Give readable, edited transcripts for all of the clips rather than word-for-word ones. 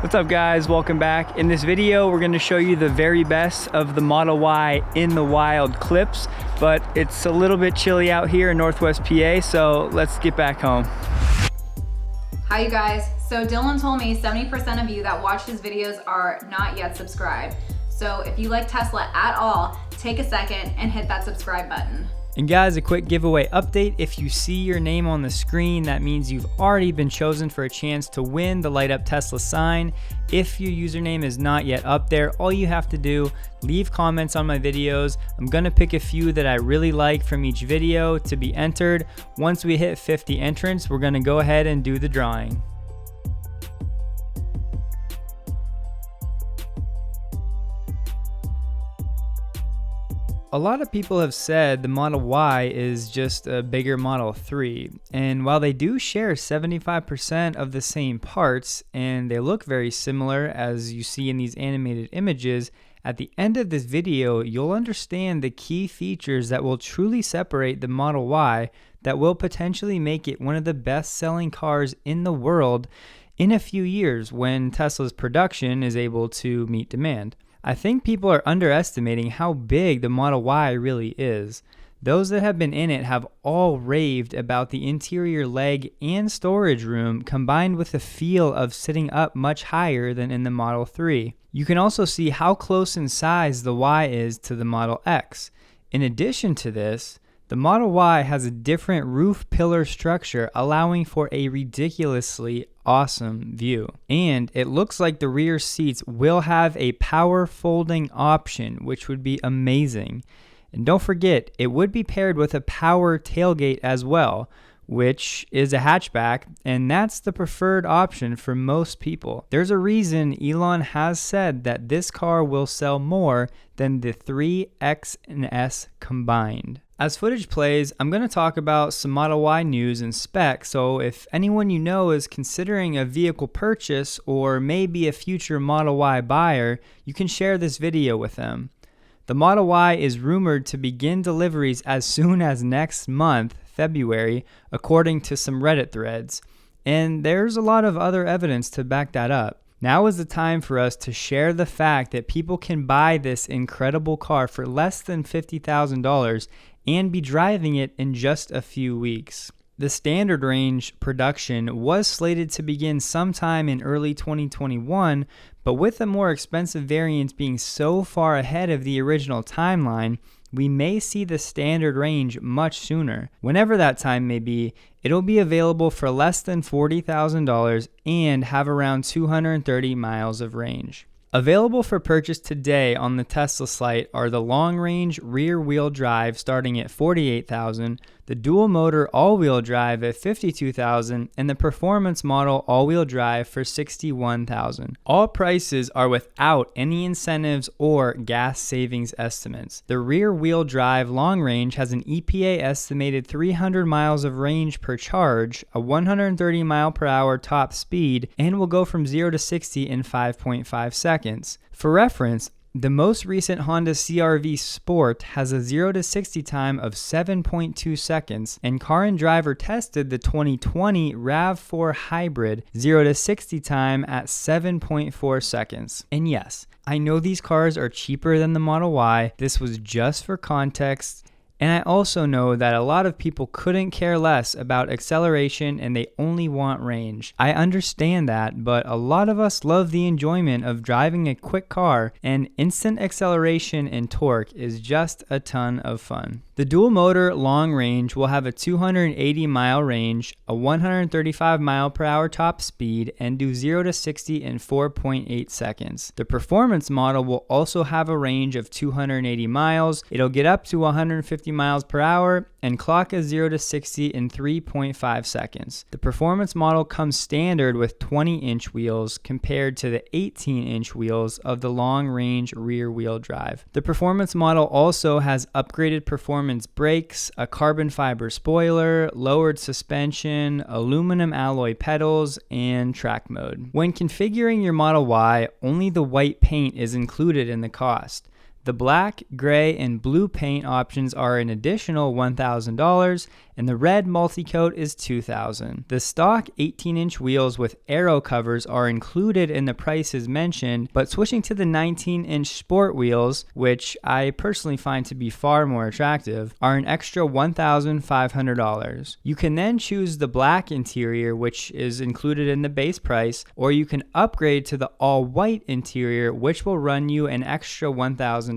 What's up guys, welcome back. In this video, we're gonna show you the very best of the Model Y in the wild clips, but it's a little bit chilly out here in Northwest PA, so let's get back home. Hi you guys. So Dylan told me 70% of you that watch his videos are not yet subscribed. So if you like Tesla at all, take a second and hit that subscribe button. And guys, a quick giveaway update. If you see your name on the screen, that means you've already been chosen for a chance to win the Light Up Tesla sign. If your username is not yet up there, all you have to do, leave comments on my videos. I'm gonna pick a few that I really like from each video to be entered. Once we hit 50 entrants, we're gonna go ahead and do the drawing. A lot of people have said the Model Y is just a bigger Model 3, and while they do share 75% of the same parts and they look very similar as you see in these animated images, at the end of this video you'll understand the key features that will truly separate the Model Y that will potentially make it one of the best-selling cars in the world in a few years when Tesla's production is able to meet demand. I think people are underestimating how big the Model Y really is. Those that have been in it have all raved about the interior leg and storage room combined with the feel of sitting up much higher than in the Model 3. You can also see how close in size the Y is to the Model X. In addition to this, the Model Y has a different roof pillar structure allowing for a ridiculously awesome view. And it looks like the rear seats will have a power folding option, which would be amazing. And don't forget, it would be paired with a power tailgate as well, which is a hatchback, and that's the preferred option for most people. There's a reason Elon has said that this car will sell more than the 3X and S combined. As footage plays, I'm going to talk about some Model Y news and specs, so if anyone you know is considering a vehicle purchase or maybe a future Model Y buyer, you can share this video with them. The Model Y is rumored to begin deliveries as soon as next month, February, according to some Reddit threads, and there's a lot of other evidence to back that up. Now is the time for us to share the fact that people can buy this incredible car for less than $50,000 and be driving it in just a few weeks. The standard range production was slated to begin sometime in early 2021, but with the more expensive variants being so far ahead of the original timeline, we may see the standard range much sooner. Whenever that time may be, it'll be available for less than $40,000 and have around 230 miles of range. Available for purchase today on the Tesla site are the long-range rear-wheel drive starting at $48,000, the dual-motor all-wheel drive at $52,000, and the performance model all-wheel drive for $61,000. All prices are without any incentives or gas savings estimates. The rear-wheel drive long-range has an EPA estimated 300 miles of range per charge, a 130 mile per hour top speed, and will go from 0 to 60 in 5.5 seconds. For reference, the most recent Honda CR-V Sport has a 0 to 60 time of 7.2 seconds, and Car and Driver tested the 2020 RAV4 Hybrid 0 to 60 time at 7.4 seconds. And yes, I know these cars are cheaper than the Model Y. This was just for context. And I also know that a lot of people couldn't care less about acceleration and they only want range. I understand that, but a lot of us love the enjoyment of driving a quick car, and instant acceleration and torque is just a ton of fun. The dual motor long range will have a 280 mile range, a 135 mile per hour top speed, and do 0 to 60 in 4.8 seconds. The performance model will also have a range of 280 miles. It'll get up to 150 miles per hour and clock a 0 to 60 in 3.5 seconds. The performance model comes standard with 20-inch wheels compared to the 18-inch wheels of the long-range rear-wheel drive. The performance model also has upgraded performance brakes, a carbon fiber spoiler, lowered suspension, aluminum alloy pedals, and track mode. When configuring your Model Y, only the white paint is included in the cost. The black, gray, and blue paint options are an additional $1,000, and the red multi-coat is $2,000. The stock 18-inch wheels with aero covers are included in the prices mentioned, but switching to the 19-inch sport wheels, which I personally find to be far more attractive, are an extra $1,500. You can then choose the black interior, which is included in the base price, or you can upgrade to the all-white interior, which will run you an extra $1,000.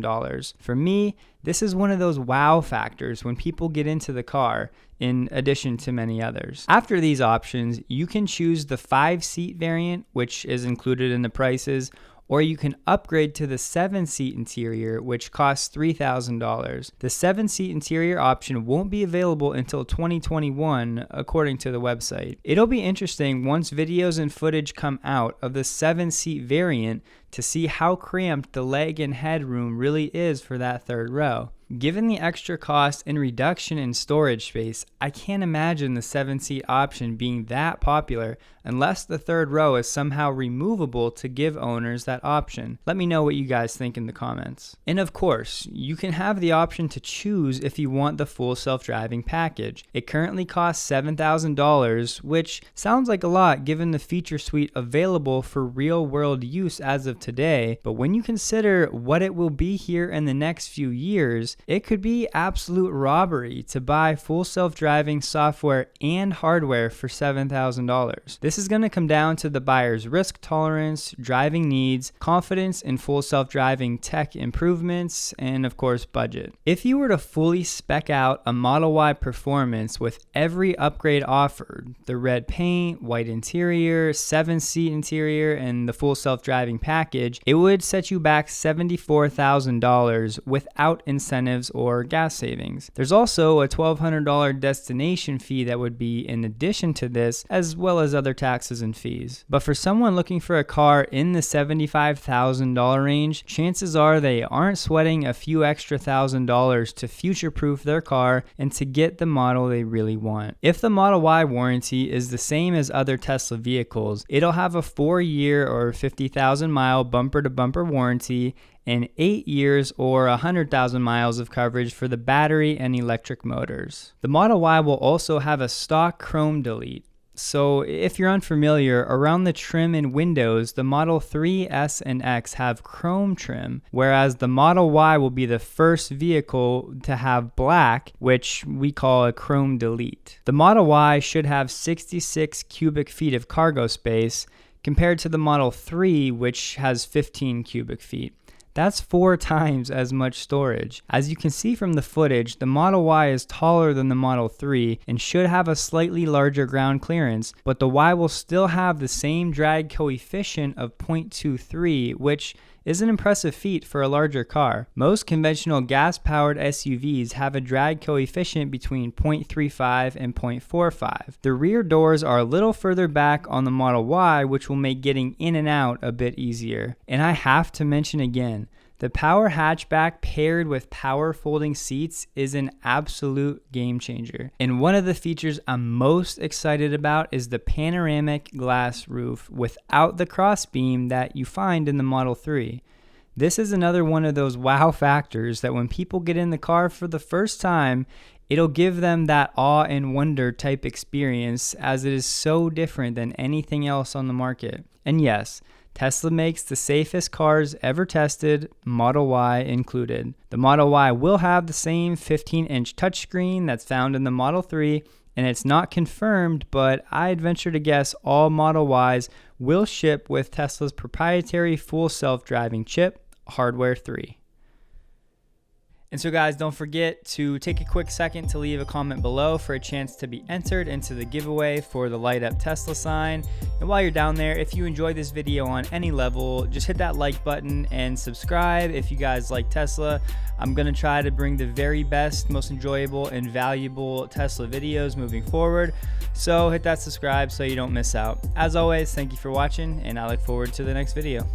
For me, this is one of those wow factors when people get into the car, in addition to many others. After these options, you can choose the 5-seat variant, which is included in the prices, or you can upgrade to the 7-seat interior, which costs $3,000. The 7-seat interior option won't be available until 2021, according to the website. It'll be interesting once videos and footage come out of the 7-seat variant to see how cramped the leg and headroom really is for that third row. Given the extra cost and reduction in storage space, I can't imagine the 7-seat option being that popular unless the third row is somehow removable to give owners that option. Let me know what you guys think in the comments. And of course, you can have the option to choose if you want the full self-driving package. It currently costs $7,000, which sounds like a lot given the feature suite available for real-world use as of today, but when you consider what it will be here in the next few years, it could be absolute robbery to buy full self-driving software and hardware for $7,000. This is going to come down to the buyer's risk tolerance, driving needs, confidence in full self-driving tech improvements, and of course budget. If you were to fully spec out a Model Y performance with every upgrade offered, the red paint, white interior, 7-seat interior, and the full self-driving package, it would set you back $74,000 without incentives or gas savings. There's also a $1,200 destination fee that would be in addition to this, as well as other taxes and fees. But for someone looking for a car in the $75,000 range, chances are they aren't sweating a few extra $1,000 to future-proof their car and to get the model they really want. If the Model Y warranty is the same as other Tesla vehicles, it'll have a 4-year or 50,000-mile bumper-to-bumper warranty and 8 years or 100,000 miles of coverage for the battery and electric motors. The Model Y will also have a stock chrome delete. So if you're unfamiliar, around the trim and windows, the Model 3, S, and X have chrome trim, whereas the Model Y will be the first vehicle to have black, which we call a chrome delete. The Model Y should have 66 cubic feet of cargo space, compared to the Model 3, which has 15 cubic feet. That's 4 times as much storage. As you can see from the footage, the Model Y is taller than the Model 3 and should have a slightly larger ground clearance, but the Y will still have the same drag coefficient of 0.23, which is an impressive feat for a larger car. Most conventional gas-powered SUVs have a drag coefficient between 0.35 and 0.45. The rear doors are a little further back on the Model Y, which will make getting in and out a bit easier. And I have to mention again, the power hatchback paired with power folding seats is an absolute game changer. And one of the features I'm most excited about is the panoramic glass roof without the crossbeam that you find in the Model 3. This is another one of those wow factors that when people get in the car for the first time, it'll give them that awe and wonder type experience, as it is so different than anything else on the market. And yes, Tesla makes the safest cars ever tested, Model Y included. The Model Y will have the same 15-inch touchscreen that's found in the Model 3, and it's not confirmed, but I'd venture to guess all Model Ys will ship with Tesla's proprietary full self-driving chip, Hardware 3. And so guys, don't forget to take a quick second to leave a comment below for a chance to be entered into the giveaway for the light up Tesla sign. And while you're down there, if you enjoyed this video on any level, just hit that like button and subscribe if you guys like Tesla. I'm gonna try to bring the very best, most enjoyable and valuable Tesla videos moving forward. So hit that subscribe so you don't miss out. As always, thank you for watching, and I look forward to the next video.